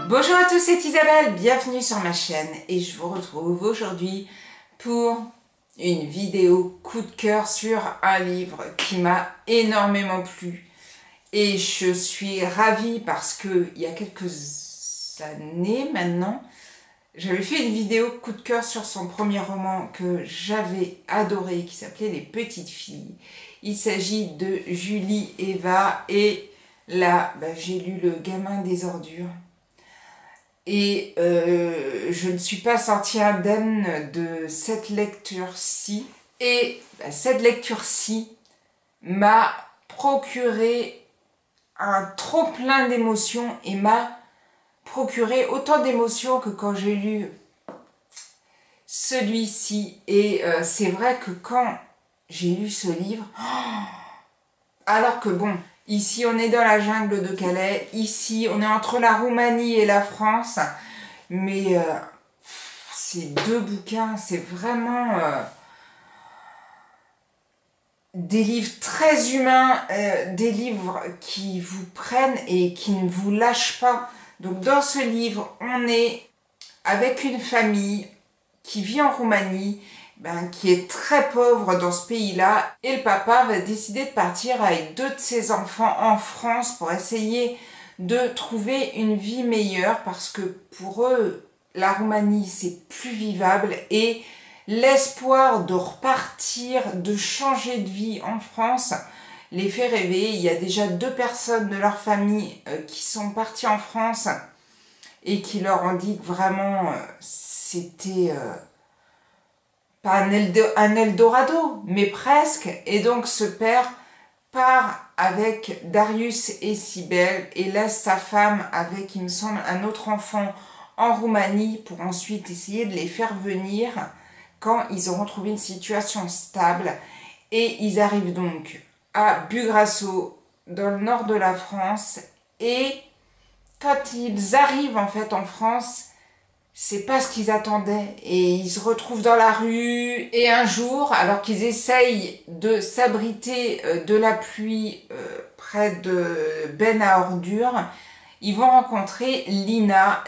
Bonjour à tous, c'est Isabelle, bienvenue sur ma chaîne et je vous retrouve aujourd'hui pour une vidéo coup de cœur sur un livre qui m'a énormément plu et je suis ravie parce que il y a quelques années maintenant, j'avais fait une vidéo coup de cœur sur son premier roman que j'avais adoré qui s'appelait Les Petites Filles. Il s'agit de Julie Eva et là j'ai lu Le Gamin des Ordures. Et je ne suis pas sortie indemne de cette lecture-ci. Et cette lecture-ci m'a procuré un trop plein d'émotions et m'a procuré autant d'émotions que quand j'ai lu celui-ci. Et c'est vrai que quand j'ai lu ce livre, alors que bon, ici on est dans la jungle de Calais, ici on est entre la Roumanie et la France, mais ces deux bouquins, c'est vraiment des livres très humains, des livres qui vous prennent et qui ne vous lâchent pas. Donc dans ce livre, on est avec une famille qui vit en Roumanie, qui est très pauvre dans ce pays-là, et le papa va décider de partir avec 2 de ses enfants en France pour essayer de trouver une vie meilleure parce que pour eux, la Roumanie, c'est plus vivable et l'espoir de repartir, de changer de vie en France les fait rêver. Il y a déjà 2 personnes de leur famille qui sont parties en France et qui leur ont dit que vraiment c'était pas un Eldorado, mais presque. Et donc ce père part avec Darius et Cybèle et laisse sa femme avec, il me semble, un autre enfant en Roumanie pour ensuite essayer de les faire venir quand ils auront trouvé une situation stable. Et ils arrivent donc à Bugrasso, dans le nord de la France. Et quand ils arrivent en fait en France, c'est pas ce qu'ils attendaient et ils se retrouvent dans la rue et un jour, alors qu'ils essayent de s'abriter de la pluie près de bennes à ordures, ils vont rencontrer Lina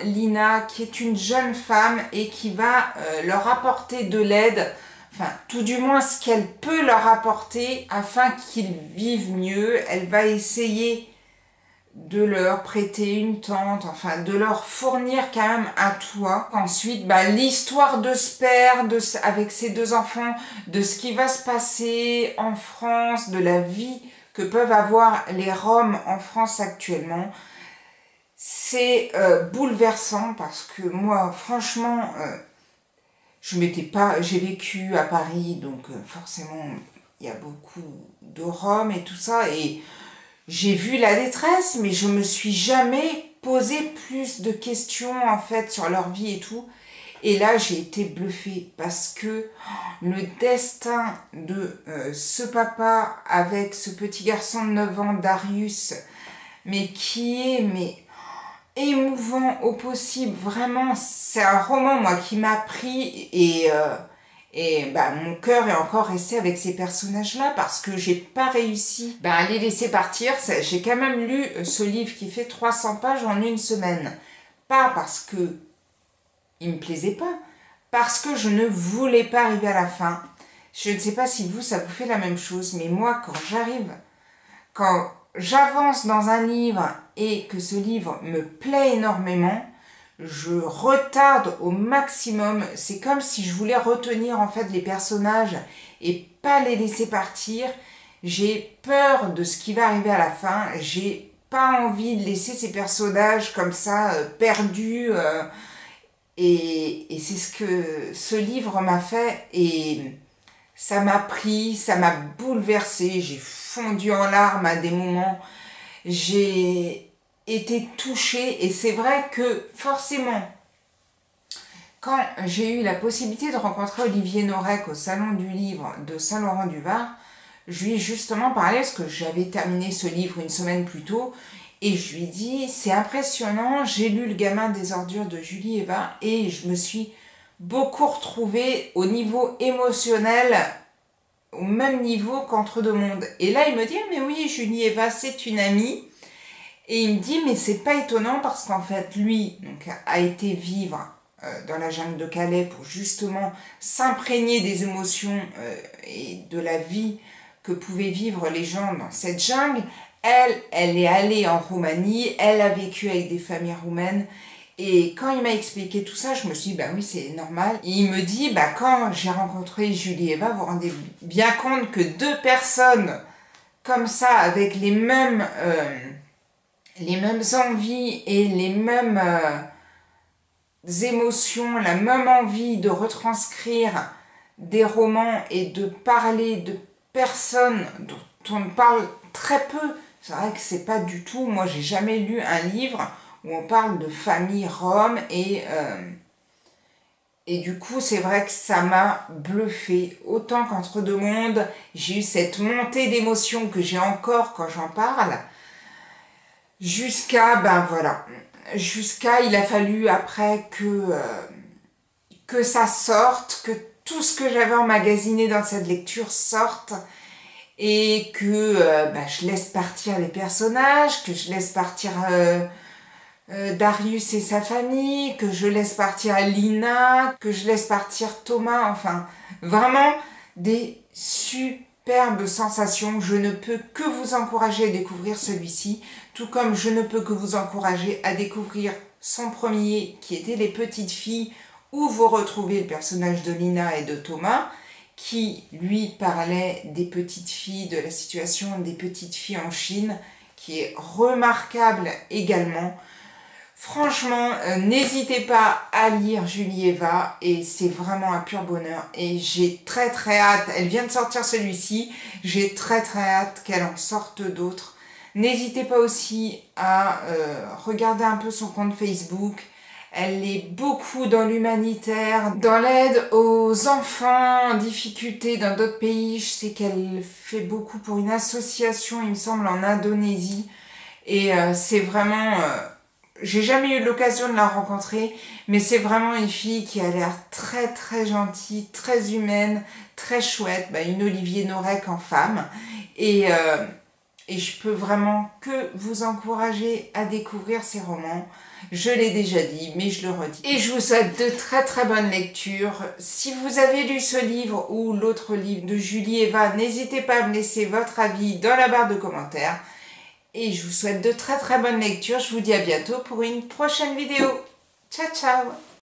qui est une jeune femme et qui va leur apporter de l'aide, enfin tout du moins ce qu'elle peut leur apporter afin qu'ils vivent mieux. Elle va essayer de leur prêter une tente, enfin de leur fournir quand même un toit. Ensuite, l'histoire de ce père, avec ses 2 enfants, de ce qui va se passer en France, de la vie que peuvent avoir les Roms en France actuellement. C'est bouleversant parce que moi, franchement, j'ai vécu à Paris, donc forcément, il y a beaucoup de Roms et tout ça, et j'ai vu la détresse, mais je me suis jamais posé plus de questions en fait sur leur vie et tout. Et là, j'ai été bluffée parce que le destin de ce papa avec ce petit garçon de 9 ans, Darius, mais qui est émouvant au possible. Vraiment, c'est un roman moi qui m'a pris et mon cœur est encore resté avec ces personnages-là parce que j'ai pas réussi à les laisser partir. J'ai quand même lu ce livre qui fait 300 pages en une semaine. Pas parce que il me plaisait pas, parce que je ne voulais pas arriver à la fin. Je ne sais pas si vous, ça vous fait la même chose, mais moi, quand j'avance dans un livre et que ce livre me plaît énormément, je retarde au maximum. C'est comme si je voulais retenir en fait les personnages et pas les laisser partir. J'ai peur de ce qui va arriver à la fin. J'ai pas envie de laisser ces personnages comme ça perdus. Et c'est ce que ce livre m'a fait. Et ça m'a pris, ça m'a bouleversée. J'ai fondu en larmes à des moments. J'ai été touchée et c'est vrai que forcément quand j'ai eu la possibilité de rencontrer Olivier Norek au salon du livre de Saint-Laurent-du-Var, je lui ai justement parlé parce que j'avais terminé ce livre une semaine plus tôt et je lui ai dit c'est impressionnant, j'ai lu Le Gamin des Ordures de Julie Eva et je me suis beaucoup retrouvée au niveau émotionnel au même niveau qu'Entre deux mondes. Et là il me dit mais oui, Julie Eva c'est une amie. Et il me dit, mais c'est pas étonnant parce qu'en fait, lui donc, a été vivre dans la jungle de Calais pour justement s'imprégner des émotions et de la vie que pouvaient vivre les gens dans cette jungle. Elle est allée en Roumanie, elle a vécu avec des familles roumaines. Et quand il m'a expliqué tout ça, je me suis dit, bah oui, c'est normal. Et il me dit, bah quand j'ai rencontré Julie et Eva, vous vous rendez bien compte que deux personnes comme ça, avec les mêmes envies et les mêmes émotions, la même envie de retranscrire des romans et de parler de personnes dont on parle très peu. C'est vrai que c'est pas du tout, moi j'ai jamais lu un livre où on parle de famille rome et du coup c'est vrai que ça m'a bluffé. Autant qu'Entre deux mondes, j'ai eu cette montée d'émotions que j'ai encore quand j'en parle, jusqu'à, ben voilà, jusqu'à il a fallu après que ça sorte, que tout ce que j'avais emmagasiné dans cette lecture sorte, et que je laisse partir les personnages, que je laisse partir Darius et sa famille, que je laisse partir Lina, que je laisse partir Thomas, enfin vraiment des superbes sensations. Je ne peux que vous encourager à découvrir celui-ci, tout comme je ne peux que vous encourager à découvrir son premier qui était Les Petites Filles, où vous retrouvez le personnage de Lina et de Thomas, qui lui parlait des petites filles, de la situation des petites filles en Chine, qui est remarquable également. Franchement, n'hésitez pas à lire Julie et Eva, et c'est vraiment un pur bonheur. Et j'ai très hâte, elle vient de sortir celui-ci, j'ai très hâte qu'elle en sorte d'autres. N'hésitez pas aussi à regarder un peu son compte Facebook. Elle est beaucoup dans l'humanitaire, dans l'aide aux enfants en difficulté dans d'autres pays. Je sais qu'elle fait beaucoup pour une association, il me semble, en Indonésie. Et c'est vraiment... j'ai jamais eu l'occasion de la rencontrer, mais c'est vraiment une fille qui a l'air très gentille, très humaine, très chouette. Une Olivier Norek en femme. Et je peux vraiment que vous encourager à découvrir ces romans. Je l'ai déjà dit, mais je le redis. Et je vous souhaite de très bonnes lectures. Si vous avez lu ce livre ou l'autre livre de Julie et Eva, n'hésitez pas à me laisser votre avis dans la barre de commentaires. Et je vous souhaite de très bonnes lectures. Je vous dis à bientôt pour une prochaine vidéo. Ciao